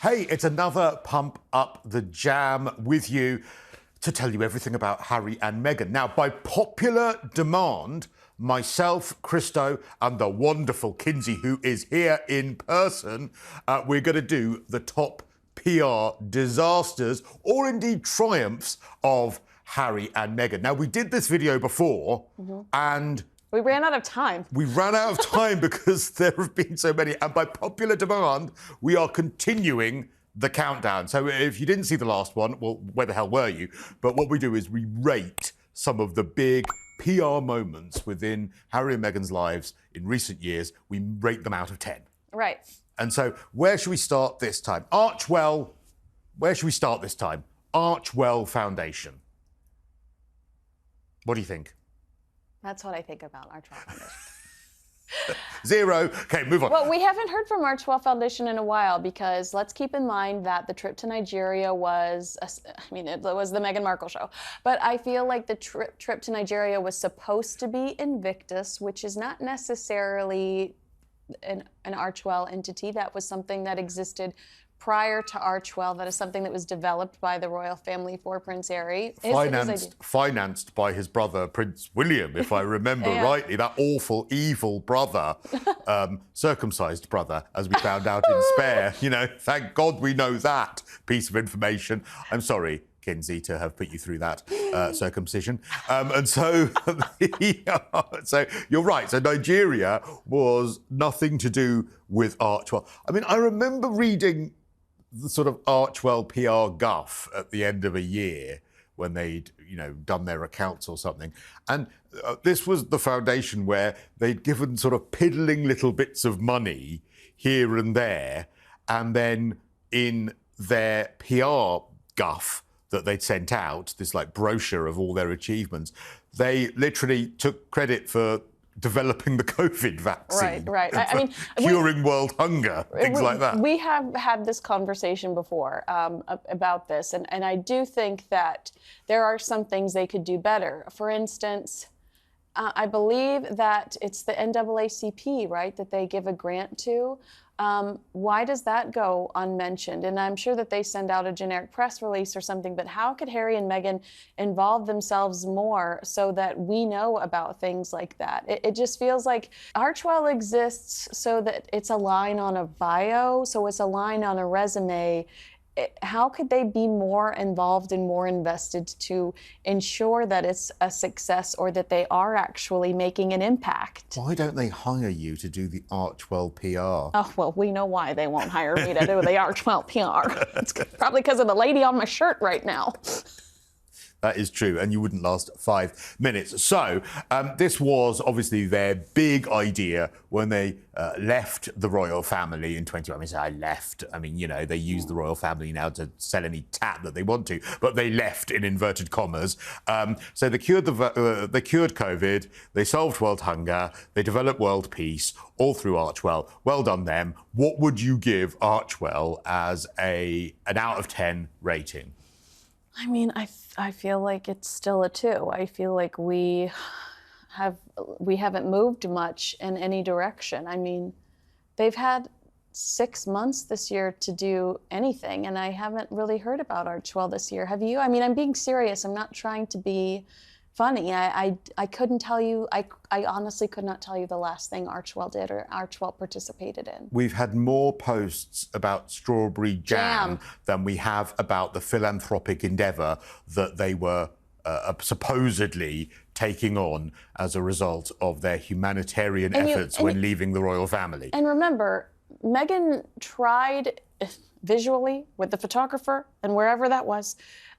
Hey, it's another Pump Up the Jam with you to tell you everything about Harry and Meghan. Now, by popular demand, myself, Cristo, and the wonderful Kinsey, who is here in person, we're going to do the top PR disasters, or indeed triumphs, of Harry and Meghan. Now, we did this video before, and we ran out of time. We ran out of time because there have been so many. And by popular demand, we are continuing the countdown. So if you didn't see the last one, well, where the hell were you? But what we do is we rate some of the big PR moments within Harry and Meghan's lives in recent years. We rate them out of 10. Right. And so where should we start this time? Archewell, where should we start this time? Archewell Foundation. What do you think? That's what I think about Archewell Foundation. 0. Okay, move on. Well, we haven't heard from Archewell Foundation in a while because let's keep in mind that the trip to Nigeria was, it was the Meghan Markle show. But I feel like the trip to Nigeria was supposed to be Invictus, which is not necessarily an Archewell entity. That was something that existed prior to Archewell. That is something that was developed by the royal family for Prince Harry. Financed by his brother, Prince William, if I remember rightly. That awful, evil brother, circumcised brother, as we found out in Spare. You know, thank God we know that piece of information. I'm sorry, Kinsey, to have put you through that circumcision. And so, so you're right. So Nigeria was nothing to do with Archewell. I mean, I remember reading the sort of Archewell PR guff at the end of a year when they'd, done their accounts or something. And this was the foundation where they'd given sort of piddling little bits of money here and there. And then in their PR guff that they'd sent out, this like brochure of all their achievements, they literally took credit for developing the COVID vaccine. Right. I mean, curing world hunger, things like that. We have had this conversation before about this, and I do think that there are some things they could do better. For instance, I believe that it's the NAACP, right, that they give a grant to. Why does that go unmentioned? And I'm sure that they send out a generic press release or something, but how could Harry and Meghan involve themselves more so that we know about things like that? It just feels like Archewell exists so that it's a line on a bio, so it's a line on a resume. How could they be more involved and more invested to ensure that it's a success or that they are actually making an impact? Why don't they hire you to do the Archewell PR? Oh, well, we know why they won't hire me to do the Archewell PR. It's probably because of the lady on my shirt right now. That is true, and you wouldn't last 5 minutes. So this was obviously their big idea when they left the royal family in 20... they use the royal family now to sell any tat that they want to, but they left in inverted commas. So they cured COVID, they solved world hunger, they developed world peace, all through Archewell. Well done them. What would you give Archewell as an out of 10 rating? I mean, I feel like it's still a 2. I feel like we haven't moved much in any direction. I mean, they've had 6 months this year to do anything, and I haven't really heard about Archewell this year. Have you? I mean, I'm being serious. I'm not trying to be funny. I couldn't tell you, I honestly could not tell you the last thing Archewell did or Archewell participated in. We've had more posts about strawberry jam than we have about the philanthropic endeavour that they were supposedly taking on as a result of their humanitarian efforts when leaving the royal family. And remember, Meghan tried visually with the photographer and wherever that was,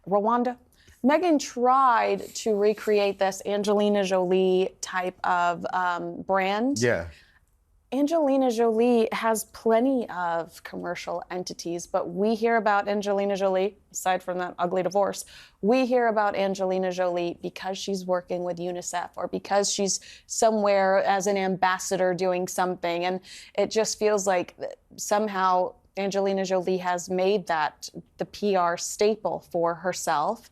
Rwanda, Meghan tried to recreate this Angelina Jolie type of brand. Yeah. Angelina Jolie has plenty of commercial entities, but we hear about Angelina Jolie, aside from that ugly divorce, we hear about Angelina Jolie because she's working with UNICEF or because she's somewhere as an ambassador doing something. And it just feels like somehow Angelina Jolie has made that the PR staple for herself.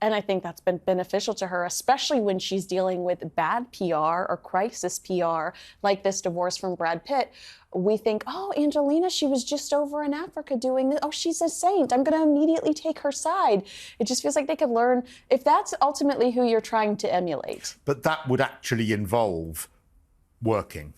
And I think that's been beneficial to her, especially when she's dealing with bad PR or crisis PR, like this divorce from Brad Pitt. We think, oh, Angelina, she was just over in Africa doing this. Oh, she's a saint. I'm going to immediately take her side. It just feels like they could learn, if that's ultimately who you're trying to emulate. But that would actually involve working.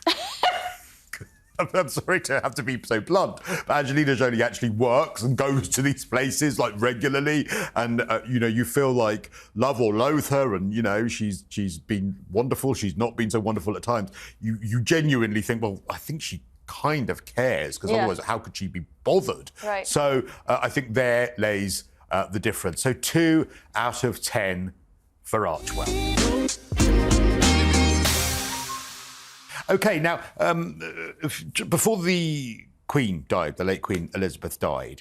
I'm sorry to have to be so blunt, but Angelina Jolie actually works and goes to these places like regularly, and you feel like love or loathe her, and she's been wonderful. She's not been so wonderful at times. You genuinely think, well, I think she kind of cares, because otherwise, how could she be bothered? Right. So I think there lays the difference. So 2 out of 10 for Archewell. OK, now, before the Queen died, the late Queen Elizabeth died,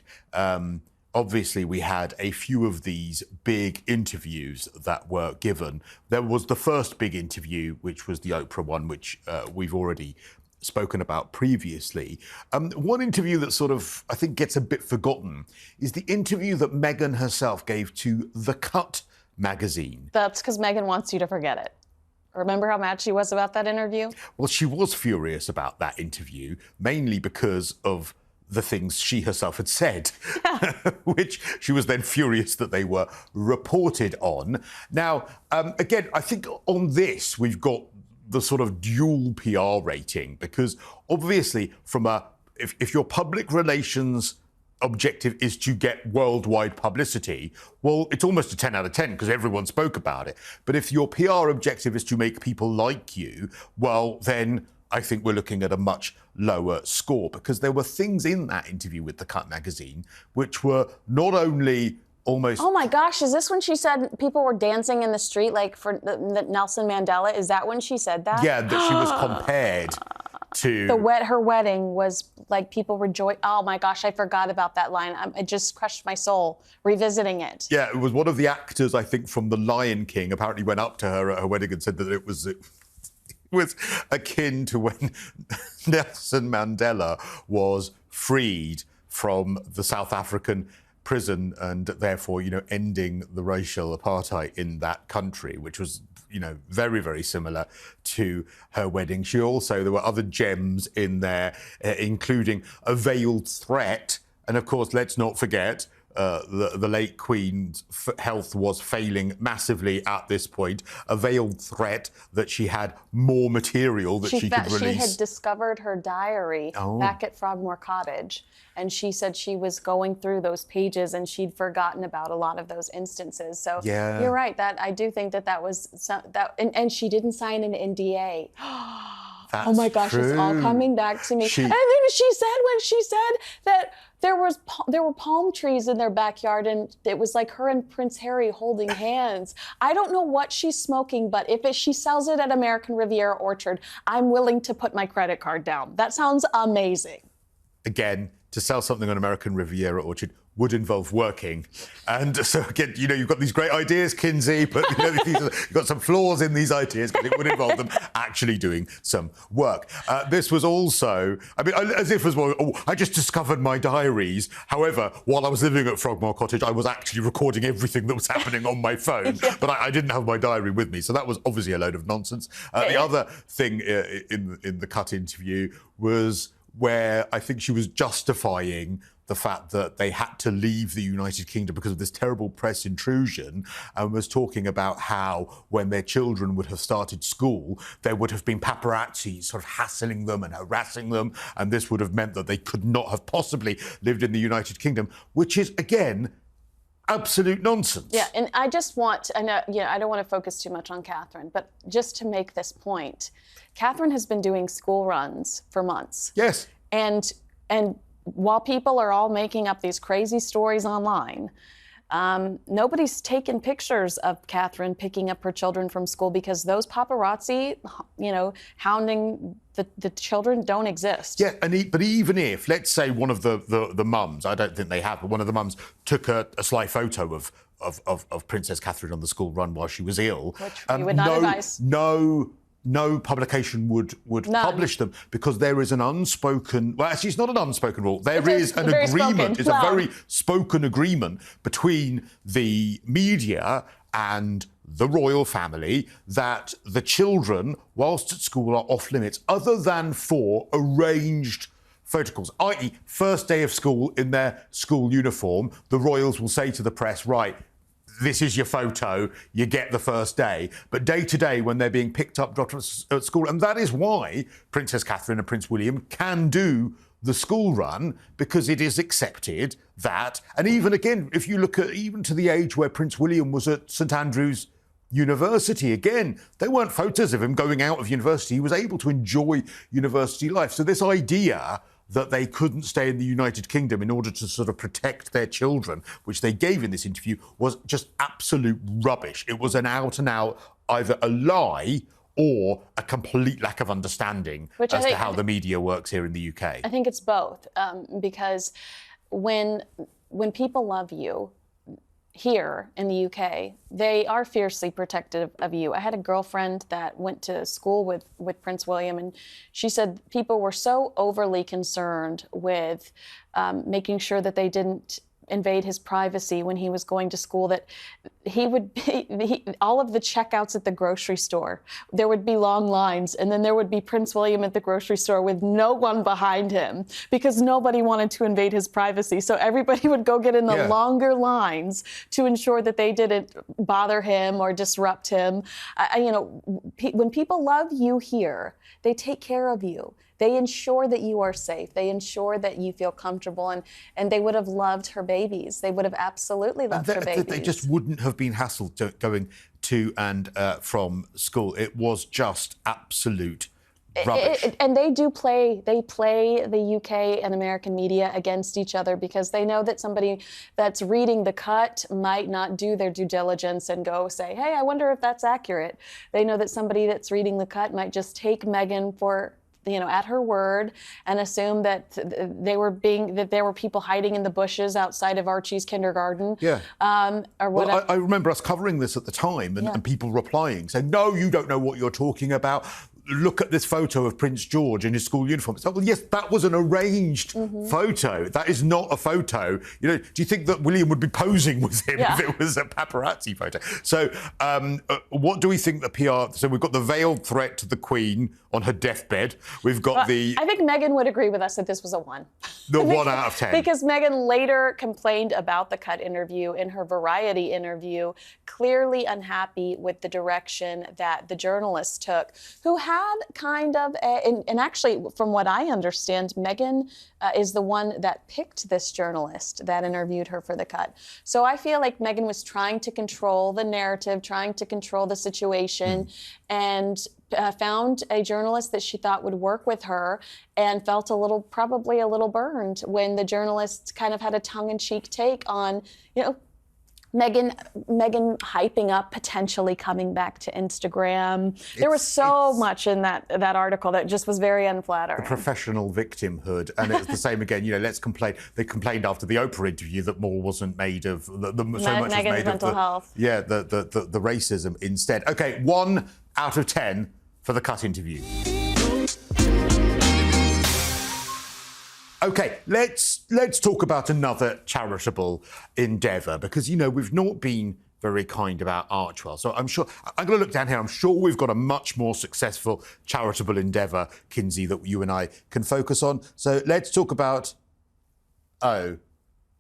obviously we had a few of these big interviews that were given. There was the first big interview, which was the Oprah one, which we've already spoken about previously. One interview that sort of, I think, gets a bit forgotten is the interview that Meghan herself gave to The Cut magazine. That's because Meghan wants you to forget it. Remember how mad she was about that interview? Well, she was furious about that interview, mainly because of the things she herself had said, which she was then furious that they were reported on. Now, again, I think on this, we've got the sort of dual PR rating, because obviously if your public relations objective is to get worldwide publicity, well, it's almost a 10 out of 10 because everyone spoke about it. But if your PR objective is to make people like you, well, then I think we're looking at a much lower score, because there were things in that interview with The Cut magazine which were not only almost... Oh my gosh, is this when she said people were dancing in the street like for Nelson Mandela? Is that when she said that? Yeah, that she was compared to... Her wedding was like people rejoice. Oh my gosh, I forgot about that line. It just crushed my soul revisiting it. Yeah, it was one of the actors, I think, from The Lion King, apparently went up to her at her wedding and said that it was akin to when Nelson Mandela was freed from the South African prison, and therefore, ending the racial apartheid in that country, which was, very, very similar to her wedding. There were other gems in there, including a veiled threat. And of course, let's not forget, the late Queen's health was failing massively at this point. A veiled threat that she had more material that she could release. She had discovered her diary back at Frogmore Cottage, and she said she was going through those pages and she'd forgotten about a lot of those instances. So you're right. That I do think that was and she didn't sign an NDA. That's oh my gosh, true. It's all coming back to me. And then when she said that there were palm trees in their backyard, and it was like her and Prince Harry holding hands. I don't know what she's smoking, but if she sells it at American Riviera Orchard, I'm willing to put my credit card down. That sounds amazing. Again, to sell something on American Riviera Orchard would involve working. And so, again, you've got these great ideas, Kinsey, but you've got some flaws in these ideas, because it would involve them actually doing some work. This was also, as if as well, I just discovered my diaries. However, while I was living at Frogmore Cottage, I was actually recording everything that was happening on my phone, but I didn't have my diary with me. So that was obviously a load of nonsense. The other thing in the Cut interview was where I think she was justifying the fact that they had to leave the United Kingdom because of this terrible press intrusion, and was talking about how when their children would have started school, there would have been paparazzi sort of hassling them and harassing them, and this would have meant that they could not have possibly lived in the United Kingdom, which is, again, absolute nonsense. Yeah, and I don't want to focus too much on Catherine, but just to make this point, Catherine has been doing school runs for months. Yes. And while people are all making up these crazy stories online, nobody's taken pictures of Catherine picking up her children from school, because those paparazzi, hounding the children don't exist. Yeah, but even if, let's say, one of the mums, I don't think they have, but one of the mums took a sly photo of Princess Catherine on the school run while she was ill. Which we would not advise. No publication would publish them, because there is an unspoken... Well, actually, it's not an unspoken rule. There is an agreement. It's a very spoken agreement between the media and the royal family that the children, whilst at school, are off limits, other than for arranged photocalls, i.e. first day of school in their school uniform, the royals will say to the press, right, this is your photo, you get the first day. But day to day, when they're being picked up, dropped off at school, and that is why Princess Catherine and Prince William can do the school run, because it is accepted that, and even again, if you look at even to the age where Prince William was at St Andrews University, again, there weren't photos of him going out of university. He was able to enjoy university life. So this idea that they couldn't stay in the United Kingdom in order to sort of protect their children, which they gave in this interview, was just absolute rubbish. It was an out-and-out either a lie or a complete lack of understanding as to how the media works here in the UK. I think it's both, because when people love you here in the UK, they are fiercely protective of you. I had a girlfriend that went to school with Prince William, and she said people were so overly concerned with making sure that they didn't invade his privacy when he was going to school, that he would all of the checkouts at the grocery store, there would be long lines, and then there would be Prince William at the grocery store with no one behind him because nobody wanted to invade his privacy. So everybody would go get in the longer lines to ensure that they didn't bother him or disrupt him. When people love you here, they take care of you. They ensure that you are safe. They ensure that you feel comfortable, and they would have loved her babies. They would have absolutely loved her babies. They just wouldn't have been hassled going to and from school. It was just absolute rubbish. And they play the UK and American media against each other, because they know that somebody that's reading The Cut might not do their due diligence and go say, hey, I wonder if that's accurate. They know that somebody that's reading The Cut might just take Meghan for at her word and assume that there were people hiding in the bushes outside of Archie's kindergarten. Yeah. Or whatever. Well, I remember us covering this at the time and people replying, saying, no, you don't know what you're talking about. Look at this photo of Prince George in his school uniform. So, well, yes, that was an arranged photo. That is not a photo. Do you think that William would be posing with him if it was a paparazzi photo? So what do we think the PR... So we've got the veiled threat to the Queen on her deathbed. We've got the... I think Meghan would agree with us that this was a 1. The 1 out of 10. Because Meghan later complained about the Cut interview in her Variety interview, clearly unhappy with the direction that the journalist took, who had kind of and actually, from what I understand, Meghan is the one that picked this journalist that interviewed her for the Cut. So I feel like Meghan was trying to control the narrative, trying to control the situation, and found a journalist that she thought would work with her, and felt probably a little burned when the journalist kind of had a tongue-in-cheek take on, Meghan hyping up potentially coming back to Instagram. There was so much in that article that just was very unflattering. The professional victimhood, and it's the same again. Let's complain. They complained after the Oprah interview that more wasn't made of so much was made mental of health. Yeah, the racism instead. Okay, 1 out of 10 for the Cut interview. Okay, let's talk about another charitable endeavour, because, we've not been very kind about Archewell. So I'm going to look down here. I'm sure we've got a much more successful charitable endeavour, Kinsey, that you and I can focus on. So let's talk about,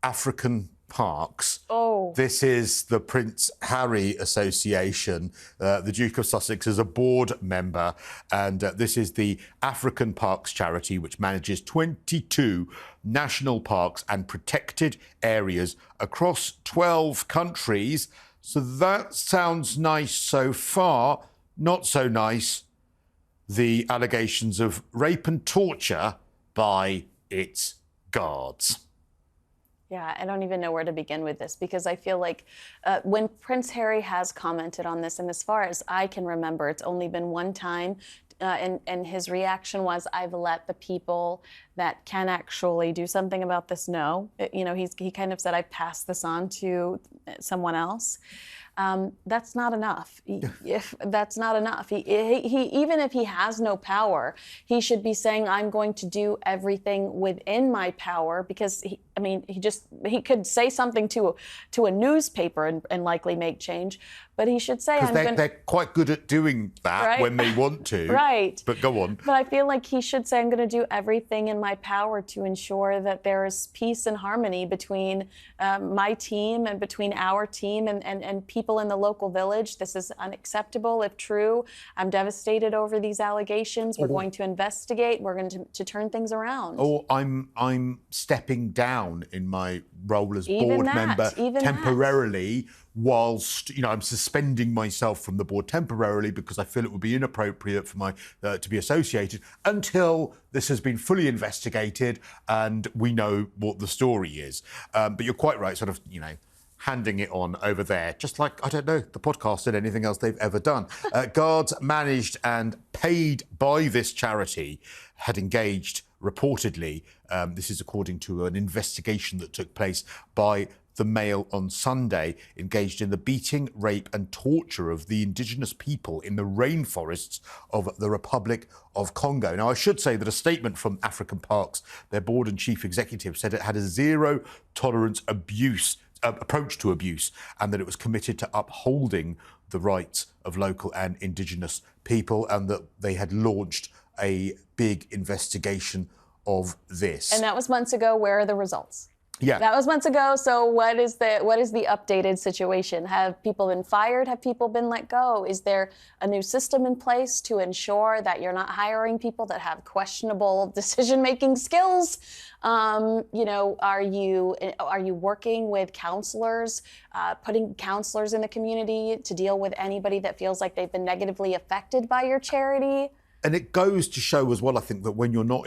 African parks. Oh. This is the Prince Harry Association. The Duke of Sussex is a board member, and this is the African Parks charity, which manages 22 national parks and protected areas across 12 countries. So that sounds nice so far. Not so nice, the allegations of rape and torture by its guards. Yeah, I don't even know where to begin with this, because I feel like when Prince Harry has commented on this, and as far as I can remember, it's only been one time, and his reaction was, I've let the people that can actually do something about this know. He kind of said, I passed this on to someone else. That's not enough. That's not enough. He, even if he has no power, he should be saying, I'm going to do everything within my power, because he could say something to a newspaper and likely make change, but he should say, they're quite good at doing that, right? When they want to. Right. But go on. But I feel like he should say, I'm going to do everything in my power to ensure that there is peace and harmony between my team and between our team and people in the local village. This is unacceptable. If true, I'm devastated over these allegations. We're going to investigate. We're going to turn things around. Or I'm stepping down in my role as board member temporarily, whilst I'm suspending myself from the board temporarily because I feel it would be inappropriate for my to be associated until this has been fully investigated and we know what the story is. But you're quite right, sort of handing it on over there, just like, I don't know, the podcast and anything else they've ever done. Guards managed and paid by this charity had engaged, reportedly, this is according to an investigation that took place by the Mail on Sunday, engaged in the beating, rape and torture of the indigenous people in the rainforests of the Republic of Congo. Now, I should say that a statement from African Parks, their board and chief executive, said it had a zero-tolerance approach to abuse, and that it was committed to upholding the rights of local and indigenous people, and that they had launched a big investigation of this. And that was months ago. Where are the results? Yeah. That was months ago. So what is the updated situation? Have people been fired? Have people been let go? Is there a new system in place to ensure that you're not hiring people that have questionable decision-making skills? Are you working with counselors, putting counselors in the community to deal with anybody that feels like they've been negatively affected by your charity? And it goes to show as well, I think, that when you are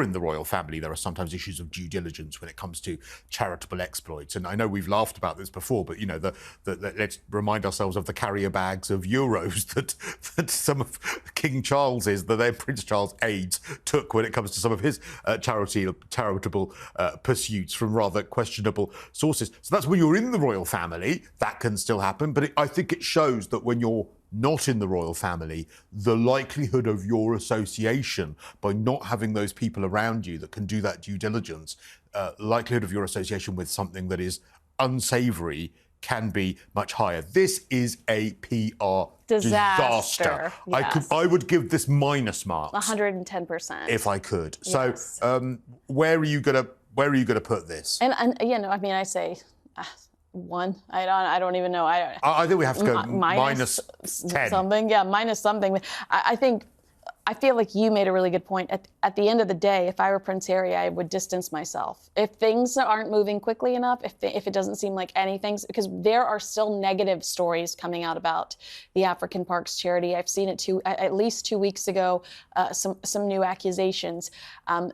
in the royal family, there are sometimes issues of due diligence when it comes to charitable exploits. And I know we've laughed about this before, but let's remind ourselves of the carrier bags of euros that some of King Charles's, Prince Charles' aides took when it comes to some of his charitable pursuits from rather questionable sources. So that's when you're in the royal family, that can still happen. But I think it shows that when you're not in the royal family, the likelihood of your association, by not having those people around you that can do that due diligence, likelihood of your association with something that is unsavoury can be much higher. This is a PR disaster. Yes. I would give this minus marks. 110%. If I could. Yes. So where are you gonna put this? And I say 1. I don't even know. I think we have to go minus 10. Something. Yeah, minus something. I feel like you made a really good point. At the end of the day, if I were Prince Harry, I would distance myself. If things aren't moving quickly enough, if it doesn't seem like anything's, because there are still negative stories coming out about the African Parks charity. I've seen it at least 2 weeks ago, some new accusations.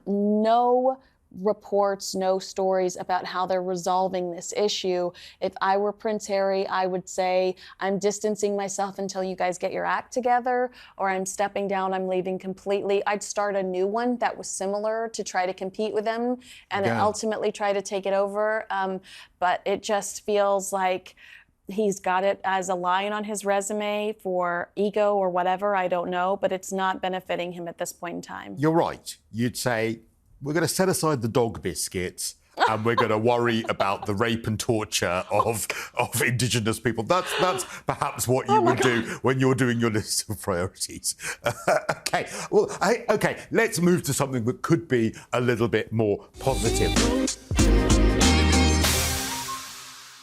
No reports, no stories about how they're resolving this issue. If I were Prince Harry, I would say, I'm distancing myself until you guys get your act together, or I'm stepping down, I'm leaving completely. I'd start a new one that was similar to try to compete with them and then ultimately try to take it over. But it just feels like he's got it as a line on his resume for ego or whatever, I don't know, but it's not benefiting him at this point in time. You're right. You'd say, we're going to set aside the dog biscuits and we're going to worry about the rape and torture of indigenous people. That's perhaps what you would do when you're doing your list of priorities. Okay, well, let's move to something that could be a little bit more positive.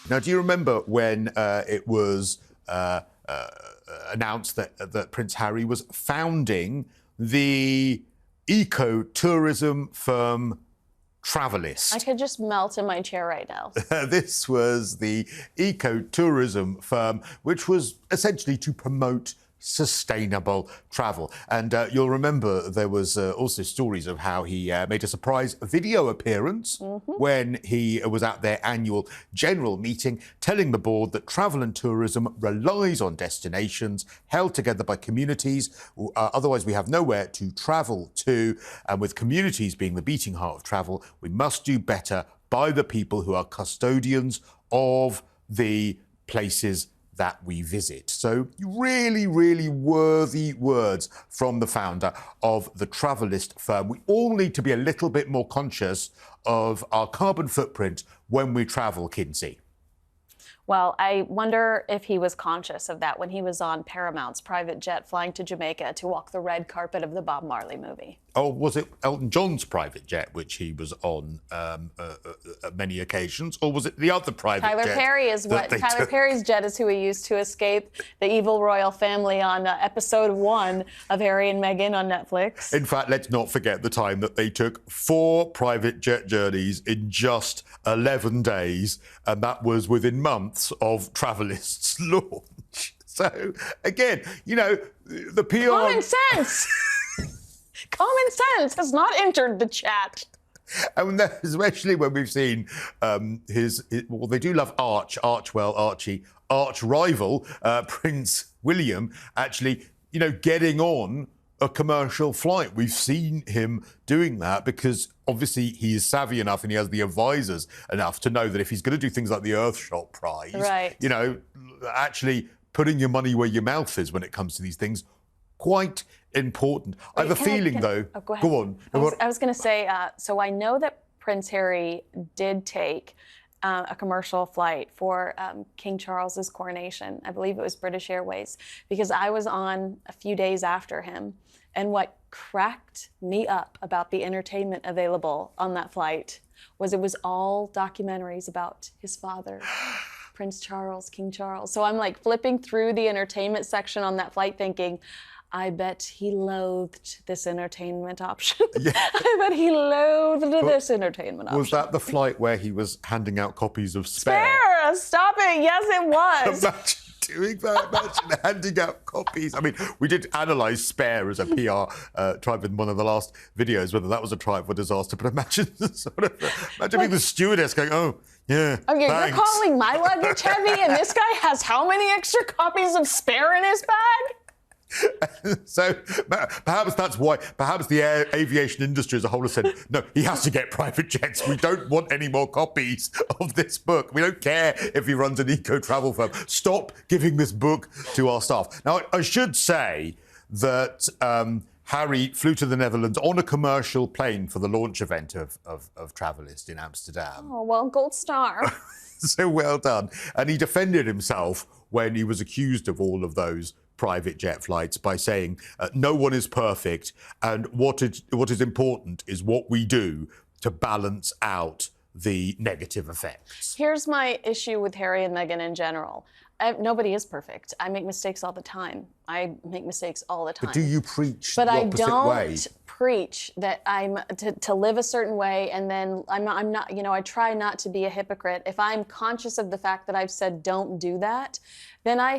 Now, do you remember when it was announced that Prince Harry was founding the eco-tourism firm Travelyst? I could just melt in my chair right now. This was the eco-tourism firm, which was essentially to promote sustainable travel. And you'll remember there was also stories of how he made a surprise video appearance when he was at their annual general meeting, telling the board that travel and tourism relies on destinations held together by communities. Otherwise, we have nowhere to travel to. And with communities being the beating heart of travel, we must do better by the people who are custodians of the places that we visit. So really, really worthy words from the founder of the Travelyst firm. We all need to be a little bit more conscious of our carbon footprint when we travel, Kinsey. Well, I wonder if he was conscious of that when he was on Paramount's private jet flying to Jamaica to walk the red carpet of the Bob Marley movie. Oh, was it Elton John's private jet, which he was on at many occasions, or was it the other private jet? Tyler Perry's jet is who he used to escape the evil royal family on episode 1 of Harry and Meghan on Netflix. In fact, let's not forget the time that they took 4 private jet journeys in just 11 days, and that was within months of Travelyst's launch. So, again, you know, the PR... Common sense! Common sense has not entered the chat. And especially when we've seen well, they do love Archewell, Archie, arch rival, Prince William, actually, you know, getting on a commercial flight. We've seen him doing that because obviously he is savvy enough and he has the advisors enough to know that if he's going to do things like the Earthshot Prize, right, you know, actually putting your money where your mouth is when it comes to these things, quite important. I have a feeling, though... Oh, go ahead. Go on. I was going to say, so I know that Prince Harry did take a commercial flight for King Charles's coronation. I believe it was British Airways, because I was on a few days after him. And what cracked me up about the entertainment available on that flight was it was all documentaries about his father, Prince Charles, King Charles. So I'm like flipping through the entertainment section on that flight thinking, I bet he loathed this entertainment option. Yeah. I bet he loathed this entertainment option. Was that the flight where he was handing out copies of Spare? Spare! Stop it! Yes, it was. Imagine doing that. Imagine handing out copies. I mean, we did analyse Spare as a PR tribe in one of the last videos, whether that was a tribe or disaster. But imagine being the stewardess going, oh, yeah, okay, thanks. You're calling my luggage heavy and this guy has how many extra copies of Spare in his bag? So perhaps that's why, perhaps the aviation industry as a whole has said, no, he has to get private jets. We don't want any more copies of this book. We don't care if he runs an eco-travel firm. Stop giving this book to our staff. Now, I should say that Harry flew to the Netherlands on a commercial plane for the launch event of Travelyst in Amsterdam. Oh, well, gold star. So well done. And he defended himself when he was accused of all of those private jet flights by saying no one is perfect, and what is important is what we do to balance out the negative effects. Here's my issue with Harry and Meghan in general. Nobody is perfect. I make mistakes all the time. I make mistakes all the time. But do you preach the opposite way? But I don't preach that I'm to live a certain way, and then I'm not. You know, I try not to be a hypocrite. If I'm conscious of the fact that I've said don't do that, then I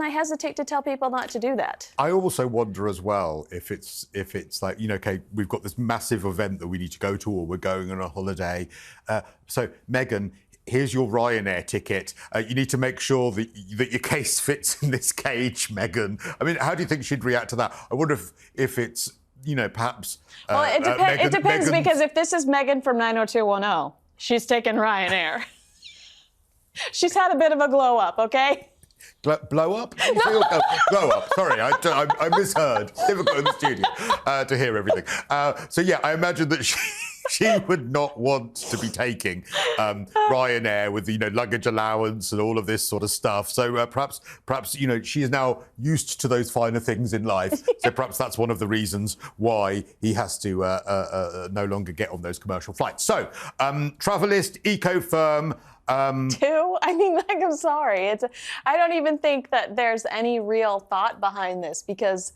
hesitate to tell people not to do that. I also wonder as well if it's like, you know, okay, we've got this massive event that we need to go to, or we're going on a holiday. So Meghan, here's your Ryanair ticket. You need to make sure that your case fits in this cage, Meghan. I mean, how do you think she'd react to that? I wonder if it's, you know, perhaps... Well, it depends, because if this is Meghan from 90210, she's taken Ryanair. She's had a bit of a glow up, okay? Blow up? No. Blow up. Sorry, I misheard. Difficult in the studio to hear everything. So, yeah, I imagine that she would not want to be taking Ryanair with, you know, luggage allowance and all of this sort of stuff. So perhaps, you know, she is now used to those finer things in life. So perhaps that's one of the reasons why he has to no longer get on those commercial flights. So, Travelyst, eco firm. I mean, like, I'm sorry. I don't even think that there's any real thought behind this, because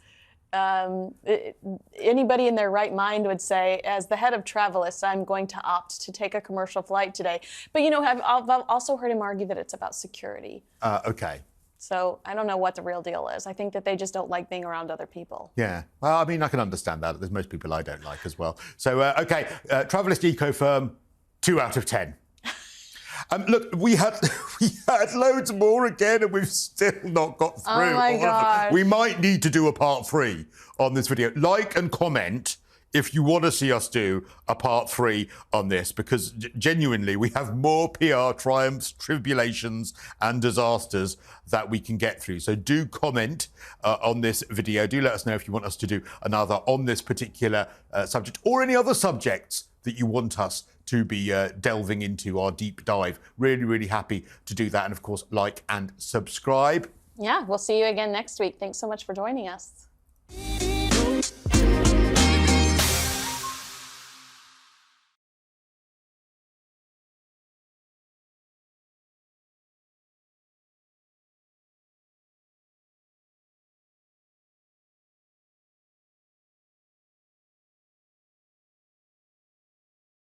anybody in their right mind would say, as the head of Travelyst, I'm going to opt to take a commercial flight today. But, you know, I've also heard him argue that it's about security. Okay. So I don't know what the real deal is. I think that they just don't like being around other people. Yeah. Well, I mean, I can understand that. There's most people I don't like as well. So, OK, Travelyst eco firm, 2 out of 10. Look, we had loads more again, and we've still not got through. Oh my God. We might need to do a part 3 on this video. Like and comment if you want to see us do a part 3 on this, because genuinely we have more PR triumphs, tribulations and disasters that we can get through. So do comment on this video. Do let us know if you want us to do another on this particular subject, or any other subjects that you want us to be delving into our deep dive. Really, really happy to do that. And of course, like and subscribe. Yeah, we'll see you again next week. Thanks so much for joining us.